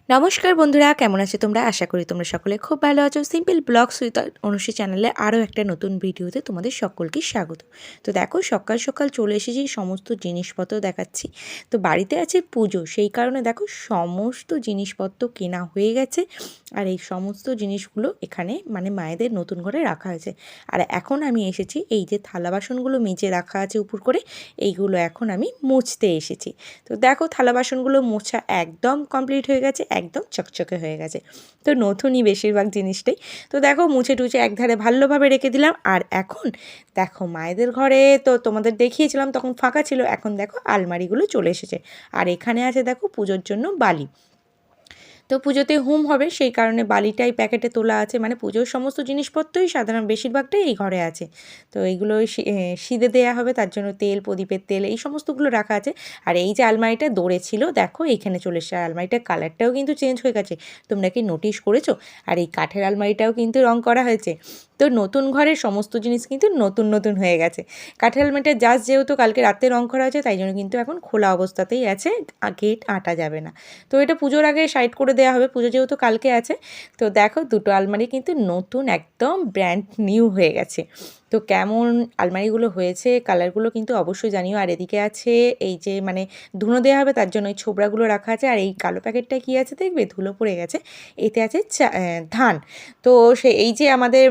নমস্কার বন্ধুরা, কেমন আছো তোমরা? আশা করি তোমরা সকলে খুব ভালো আছো। সিম্পল ব্লগস উইথ অনুশ্রী চ্যানেলে আরও একটা নতুন ভিডিওতে তোমাদের সকলকে স্বাগত। তো দেখো, সকাল সকাল চলে এসেছি, সমস্ত জিনিসপত্র দেখাচ্ছি। তো বাড়িতে আছে পুজো, সেই কারণে দেখো সমস্ত জিনিসপত্র কেনা হয়ে গেছে। আর এই সমস্ত জিনিসগুলো এখানে মানে মায়েদের নতুন ঘরে রাখা হয়েছে। আর এখন আমি এসেছি, এই যে থালা বাসনগুলো মেজে রাখা আছে উপর করে, এইগুলো এখন আমি মুছতে এসেছি। তো দেখো, থালা বাসনগুলো মোছা একদম কমপ্লিট হয়ে গেছে, একদম চকচকে হয়ে গেছে। তো নতুনই বেশিরভাগ জিনিসটাই। তো দেখো, মুছে টুছে একধারে ভালোভাবে রেখে দিলাম। আর এখন দেখো, মায়েদের ঘরে তো তোমাদের দেখিয়েছিলাম তখন ফাঁকা ছিল, এখন দেখো আলমারিগুলো চলে এসেছে। আর এখানে আছে দেখো পুজোর জন্য বালি। তো পুজোতে হোম হবে, সেই কারণে বালিটাই প্যাকেটে তোলা আছে, মানে পুজোর সমস্ত জিনিসপত্রই সাধারণ বেশিরভাগটাই এই ঘরে আছে। তো এইগুলো সিদে দেওয়া হবে, তার জন্য তেল, প্রদীপের তেল, এই সমস্তগুলো রাখা আছে। আর এই যে আলমারিটা দৌড়ে ছিল, দেখো এইখানে চলে এসেছে। আলমারিটার কালারটাও কিন্তু চেঞ্জ হয়ে গেছে, তোমরা কি নোটিশ করেছো? আর এই কাঠের আলমারিটাও কিন্তু রং করা হয়েছে। তো নতুন ঘরের সমস্ত জিনিস কিন্তু নতুন নতুন হয়ে গেছে। কাঠের আলমারিটা জাস্ট যেহেতু কালকে রাতে রং করা হয়েছে, তাই জন্য কিন্তু এখন খোলা অবস্থাতেই আছে, গেট আঁটা যাবে না। তো এটা পুজোর আগে সাইড করে দেওয়া হবে, পুজো যেহেতু কালকে আছে। তো দেখো, দুটো আলমারি কিন্তু নতুন, একদম ব্র্যান্ড নিউ হয়ে গেছে। তো কেমন আলমারিগুলো হয়েছে, কালারগুলো কিন্তু অবশ্যই জানিও। আর এদিকে আছে এই যে মানে ধুনো দেওয়া হবে, তার জন্য ওই ছোবড়াগুলো রাখা আছে। আর এই কালো প্যাকেটটা কী আছে দেখবে, ধুলো পড়ে গেছে, এতে আছে ধান। তো এই যে আমাদের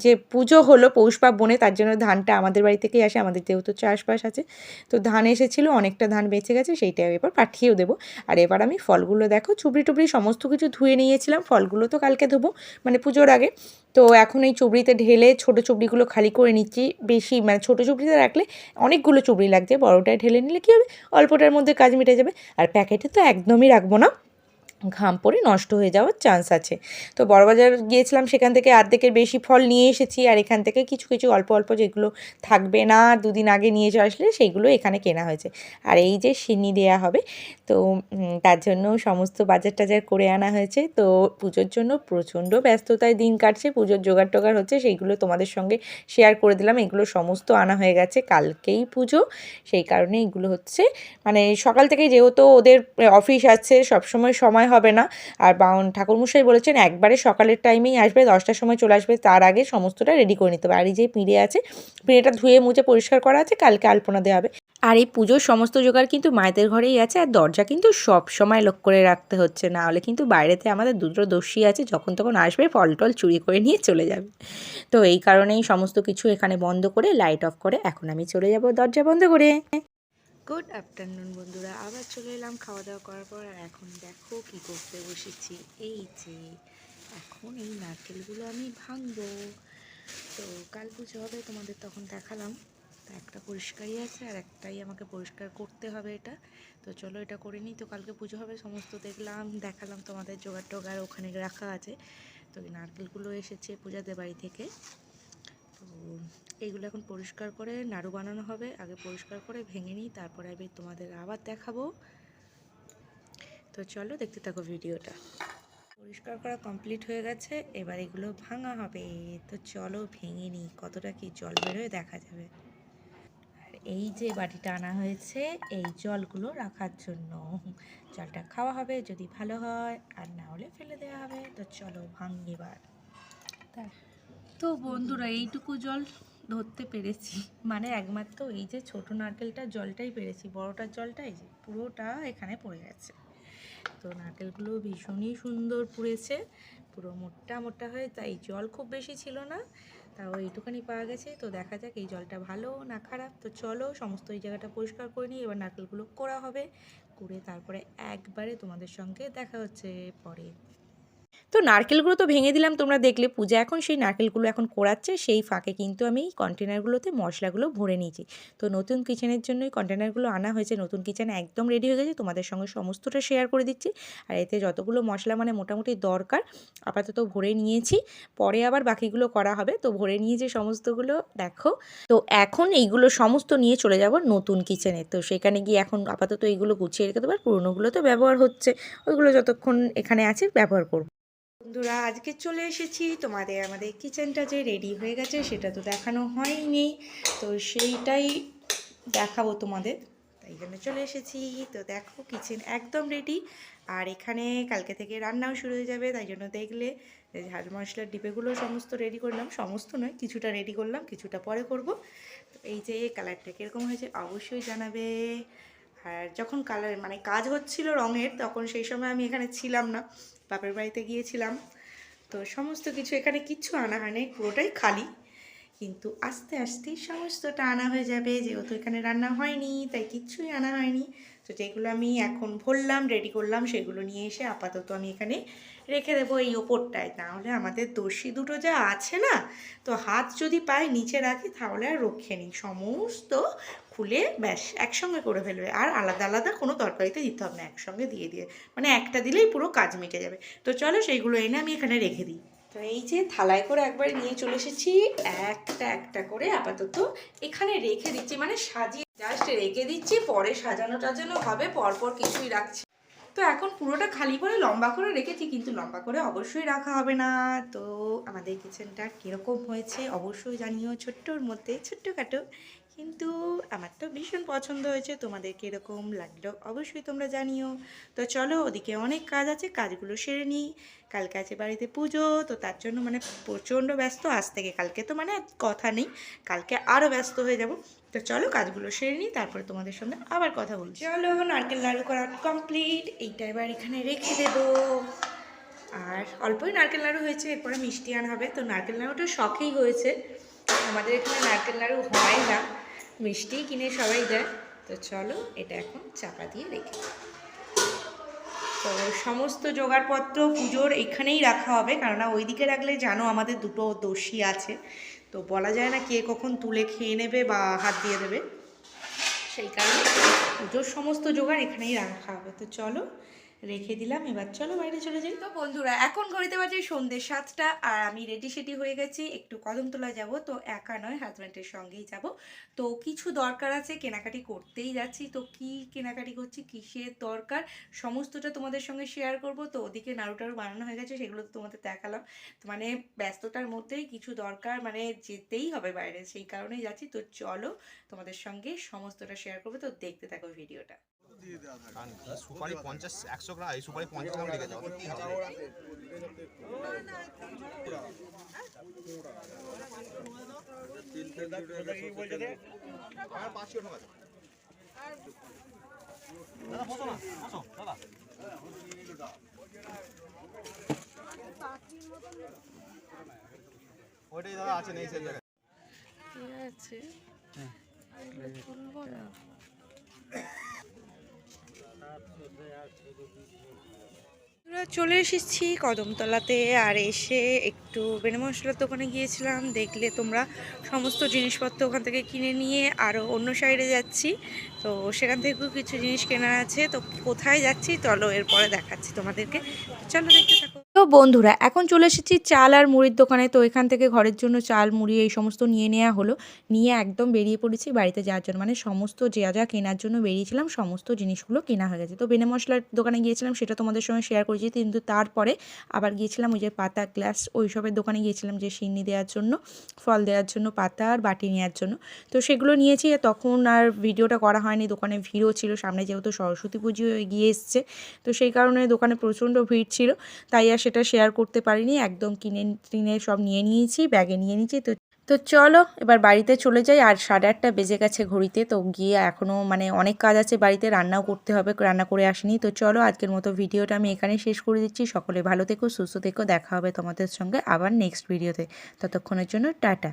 যে পুজো হলো পৌষ পার্বণে, তার জন্য ধানটা আমাদের বাড়ি থেকেই আসে, আমাদের যেহেতু চাষবাস আছে। তো ধান এসেছিলো, অনেকটা ধান বেঁচে গেছে, সেইটা এবার পাঠিয়েও দেবো। আর এবার আমি ফলগুলো দেখো চুবড়ি টুবড়ি সমস্ত কিছু ধুয়ে নিয়েছিলাম, ফলগুলো তো কালকে ধোবো, মানে পুজোর আগে। তো এখন এই চুবড়িতে ঢেলে ছোটো চুবড়িগুলো খালি করে নিচ্ছি। বেশি মানে ছোটো চুবড়িতে রাখলে অনেকগুলো চুবড়ি লাগছে, বড়োটায় ঢেলে নিলে কী হবে, অল্পটার মধ্যে কাজ মিটে যাবে। আর প্যাকেটে তো একদমই রাখবো না, ঘাম পড়ে নষ্ট হয়ে যাওয়ার চান্স আছে। তো বড়বাজার গিয়েছিলাম, সেখান থেকে অর্ধেকের বেশি ফল নিয়ে এসেছি। আর এখান থেকে কিছু কিছু অল্প অল্প যেগুলো থাকবে না, দুদিন আগে নিয়ে যাওয়া আসলে, সেইগুলো এখানে কেনা হয়েছে। আর এই যে সিন্নি দেয়া হবে, তো তার জন্য সমস্ত বাজার টাজার করে আনা হয়েছে। তো পুজোর জন্য প্রচণ্ড ব্যস্ততায় দিন কাটছে, পুজোর জোগাড় টোগাড় হচ্ছে, সেইগুলো তোমাদের সঙ্গে শেয়ার করে দিলাম। এগুলো সমস্ত আনা হয়ে গেছে, কালকেই পুজো, সেই কারণে এগুলো হচ্ছে মানে সকাল থেকেই, যেহেতু ওদের অফিস আছে, সবসময় সময় হবে না। আর ঠাকুরমশাই বলেছেন একবারে সকালের টাইমেই আসবে, 10টার সময় চলে আসবে, তার আগে সমস্তটা রেডি করে নিতে হবে। আর এই যে পিঁড়ে আছে, পিঁড়েটা ধুয়ে মুছে পরিষ্কার করা আছে, কালকে আলপনা দেওয়া হবে। আর এই পুজোর সমস্ত জোগাড় কিন্তু মায়েদের ঘরেই আছে। আর দরজা কিন্তু সব সময় লক করে রাখতে হচ্ছে, না হলে কিন্তু বাইরেতে আমাদের দুটো দস্যি আছে, যখন তখন আসবে, ফল টল চুরি করে নিয়ে চলে যাবে। তো এই কারণেই সমস্ত কিছু এখানে বন্ধ করে, লাইট অফ করে এখন আমি চলে যাব দরজা বন্ধ করে। গুড আফটারনুন বন্ধুরা, আবার চলে এলাম খাওয়া দাওয়া করার পর। আর এখন দেখো কি করতে বসেছি, এই যে এখন এই নারকেলগুলো আমি ভাঙবো। তো কাল পুজো হবে, তোমাদের তখন দেখালাম। তো একটা পরিষ্কারই আছে, আর একটাই আমাকে পরিষ্কার করতে হবে এটা। তো চলো এটা করে নিই। তো কালকে পুজো হবে, সমস্ত দেখলাম, দেখালাম তোমাদের, জোগাড় টোগাড় ওখানে রাখা আছে। তো এই নারকেলগুলো এসেছে পূজাদের বাড়ি থেকে। তো এইগুলো এখন পরিষ্কার করে নাড়ু বানানো হবে, আগে পরিষ্কার করে ভেঙে নিই, তারপরে আমি তোমাদের আবার দেখাবো। তো চলো দেখতে থাকো ভিডিওটা। পরিষ্কার করা কমপ্লিট হয়ে গেছে, এবার এগুলো ভাঙা হবে। তো চলো ভেঙে নিই, কতটা কি জল বেরোয় দেখা যাবে। আর এই যে বাটিটা আনা হয়েছে এই জলগুলো রাখার জন্য, জলটা খাওয়া হবে যদি ভালো হয়, আর না হলে ফেলে দেওয়া হবে। তো চলো ভাঙি এবার। তো বন্ধুরা, এইটুকু জল ধরতে পেরেছি, মানে একমাত্র এই যে ছোটো নারকেলটার জলটাই পেরেছি, বড়টার জলটা এই যে পুরোটা এখানে পড়ে গেছে। তো নারকেলগুলো ভীষণই সুন্দর পুড়েছে, পুরো মোটা মোটা হয়ে, তাই জল খুব বেশি ছিল না, তাও এইটুখানি পাওয়া গেছে। তো দেখা যাক এই জলটা ভালো না খারাপ। তো চলো সমস্ত এই জায়গাটা পরিষ্কার করে নিই, এবার নারকেলগুলো কোড়া হবে, করে তারপরে একবারে তোমাদের সঙ্গে দেখা হচ্ছে পরে। তো নারকেলগুলো তো ভেঙে দিলাম, তোমরা দেখলে। পূজা এখন সেই নারকেলগুলো এখন কোড়াচ্ছে, সেই ফাঁকে কিন্তু আমি কন্টেনারগুলোতে মশলাগুলো ভরে নিয়েছি। তো নতুন কিচেনের জন্যই কন্টেনারগুলো আনা হয়েছে, নতুন কিচেন একদম রেডি হয়ে গেছে, তোমাদের সঙ্গে সমস্তটা শেয়ার করে দিচ্ছি। আর এতে যতগুলো মশলা মানে মোটামুটি দরকার, আপাতত ভরে নিয়েছি, পরে আবার বাকিগুলো করা হবে। তো ভরে নিয়েছি সমস্তগুলো, দেখো। তো এখন এইগুলো সমস্ত নিয়ে চলে যাব নতুন কিচেনে। তো সেখানে গিয়ে এখন আপাতত এইগুলো গুছিয়ে রেখে দেবো, আর পুরোনোগুলো তো ব্যবহার হচ্ছে, ওইগুলো যতক্ষণ এখানে আছে ব্যবহার করব। বন্ধুরা, আজকে চলে এসেছি তোমাদের, আমাদের কিচেনটা যে রেডি হয়ে গেছে সেটা তো দেখানো হয়নি, তো সেইটাই দেখাবো তোমাদের। এই জন্য চলে এসেছি। তো দেখো কিচেন একদম রেডি, আর এখানে কালকে থেকে রান্নাও শুরু হয়ে যাবে। তাই জন্য দেখলে ঝাল মশলার ডিবেগুলো সমস্ত রেডি করলাম, সমস্ত নয় কিছুটা রেডি করলাম, কিছুটা পরে করব। তো এই যে কালারটা কীরকম হয়েছে অবশ্যই জানাবে। আর যখন কালার মানে কাজ হচ্ছিল রঙের, তখন সেই সময় আমি এখানে ছিলাম না, বাপের বাড়িতে গিয়েছিলাম। তো সমস্ত কিছু এখানে কিচ্ছু আনা হয়নি, পুরোটাই খালি। কিন্তু আস্তে আস্তে সমস্তটা আনা হয়ে যাবে, যেহেতু এখানে রান্না হয়নি তাই কিচ্ছুই আনা হয়নি। তো যেগুলো আমি এখন ভরলাম রেডি করলাম সেগুলো নিয়ে এসে আপাতত আমি এখানে রেখে দেবো এই ওপরটায়। তাহলে আমাদের দর্শি দুটো যা আছে না, তো হাত যদি পায়ে নিচে রাখি তাহলে আর রক্ষে নেই, সমস্ত খুলে ব্যাস একসঙ্গে করে ফেলবে। আর আলাদা আলাদা কোনো তরকারিতে দিতে হবে না, একসঙ্গে দিয়ে দিয়ে মানে একটা দিলেই পুরো কাজ মিটে যাবে। তো চলো সেইগুলো এনে আমি এখানে রেখে দিই। তো এই যে থালায় করে একবার নিয়ে চলে এসেছি, একটা একটা করে আপাতত এখানে রেখে দিচ্ছি, মানে সাজিয়ে জাস্ট রেখে দিচ্ছি, পরে সাজানো টাজানো হবে, পরপর কিছুই রাখছি। তো এখন পুরোটা খালি করে লম্বা করে রেখেছি, কিন্তু লম্বা করে অবশ্যই রাখা হবে না। তো আমাদের কিচেনটা কীরকম হয়েছে অবশ্যই জানিও, ছোট্টর মধ্যে ছোট্টখাটো, কিন্তু আমার তো ভীষণ পছন্দ হয়েছে। তোমাদের কীরকম লাগলো অবশ্যই তোমরা জানিও। তো চলো, ওদিকে অনেক কাজ আছে, কাজগুলো সেরে নিই। কালকে আছে বাড়িতে পুজো, তো তার জন্য মানে প্রচণ্ড ব্যস্ত আজ থেকে। কালকে তো মানে কথা নেই, কালকে আরও ব্যস্ত হয়ে যাব। তো চলো কাজগুলো সেরে নিই, তারপরে তোমাদের সঙ্গে আবার কথা বলছি। চলো, নারকেল নাড়ু করা কমপ্লিট, এইটা এবার এখানে রেখে দেবো। আর অল্পই নারকেল নাড়ু হয়েছে, এরপরে মিষ্টি আনা হবে। তো নারকেল নাড়ুটা শখেই হয়েছে, আমাদের এখানে নারকেল নাড়ু হয় না, মিষ্টি কিনে সবাই দেয়। তো চলো এটা এখন চাপা দিয়ে রেখে, তো সমস্ত জোগাড়পত্র পুজোর এখানেই রাখা হবে, কেননা ওইদিকে রাখলে জানো আমাদের দুটো দোষী আছে, তো বলা যায় না কে কখন তুলে খেয়ে নেবে বা হাত দিয়ে দেবে, সেই কারণে পুজোর সমস্ত জোগাড় এখানেই রাখা হবে। তো চলো রেখে দিলাম, এবার চলো বাইরে চলে যাই। তো বন্ধুরা এখন ঘড়িতে বাজে সন্ধ্যে 7টা, আর আমি রেডি সেডি হয়ে গেছি, একটু কদমতলা যাব। তো একা নয়, হাজব্যান্ডের সঙ্গেই যাব। তো কিছু দরকার আছে, কেনাকাটি করতেই যাচ্ছি। তো কি কেনাকাটি করছি, কিসের দরকার, সমস্তটা তোমাদের সঙ্গে শেয়ার করব। তো ওদিকে নাড়ু টাড়ু বানানো হয়ে গেছে, সেগুলো তো তোমাদের দেখালাম। তো মানে ব্যস্ততার মধ্যেই কিছু দরকার, মানে যেতেই হবে বাইরে, সেই কারণেই যাচ্ছি। তো চলো তোমাদের সঙ্গে সমস্তটা শেয়ার করবো, তো দেখতে থাকো ভিডিওটা। সুপারি 50-100 গ্রাম, এই সুপারি 50 গ্রাম লেগে যাবে। কি হবে? ওইটাই দাদা আছে, নেই সেই জায়গায় আছে, তুলবো না। চলে এসেছি কদমতলাতে, আর এসে একটু বেনে মশলার দোকানে গিয়েছিলাম, দেখলে তোমরা সমস্ত জিনিসপত্র ওখান থেকে কিনে নিয়ে আরও অন্য সাইডে যাচ্ছি। তো সেখান থেকেও কিছু জিনিস কেনার আছে। তো কোথায় যাচ্ছি চলো এরপরে দেখাচ্ছি তোমাদেরকে, চলো দেখতে থাকো। তো বন্ধুরা এখন চলে এসেছি চাল আর মুড়ির দোকানে। তো এখান থেকে ঘরের জন্য চাল মুড়ি এই সমস্ত নিয়ে নেওয়া হলো, নিয়ে একদম বেরিয়ে পড়েছি বাড়িতে যাওয়ার জন্য, মানে সমস্ত যা যা কেনার জন্য বেরিয়েছিলাম সমস্ত জিনিসগুলো কেনা হয়ে গেছে। তো বেনে মশলার দোকানে গিয়েছিলাম, সেটা তোমাদের সঙ্গে শেয়ার করেছি, কিন্তু তারপরে আবার গিয়েছিলাম ওই যে পাতা গ্লাস ওইসবের দোকানে গিয়েছিলাম, যে সিন্নি দেওয়ার জন্য, ফল দেওয়ার জন্য, পাতা আর বাটি নেওয়ার জন্য। তো সেগুলো নিয়েছি, তখন আর ভিডিওটা করা হয়নি, দোকানে ভিড়ও ছিল সামনে, যেহেতু সরস্বতী পুজো গিয়ে এসছে। তো সেই কারণে দোকানে প্রচণ্ড ভিড় ছিল, তাই আর সেটা শেয়ার করতে পারিনি। একদম কিনে টিনে সব নিয়ে নিয়েছি, ব্যাগে নিয়ে নিয়েছি। তো চলো এবার বাড়িতে চলে যাই। আর 8:30 বেজে গেছে ঘড়িতে। তো গিয়ে এখনও মানে অনেক কাজ আছে বাড়িতে, রান্নাও করতে হবে, রান্না করে আসিনি। তো চলো আজকের মতো ভিডিওটা আমি এখানেই শেষ করে দিচ্ছি। সকলে ভালো থেকো, সুস্থ থেকো, দেখা হবে তোমাদের সঙ্গে আবার নেক্সট ভিডিওতে। ততক্ষণের জন্য টাটা।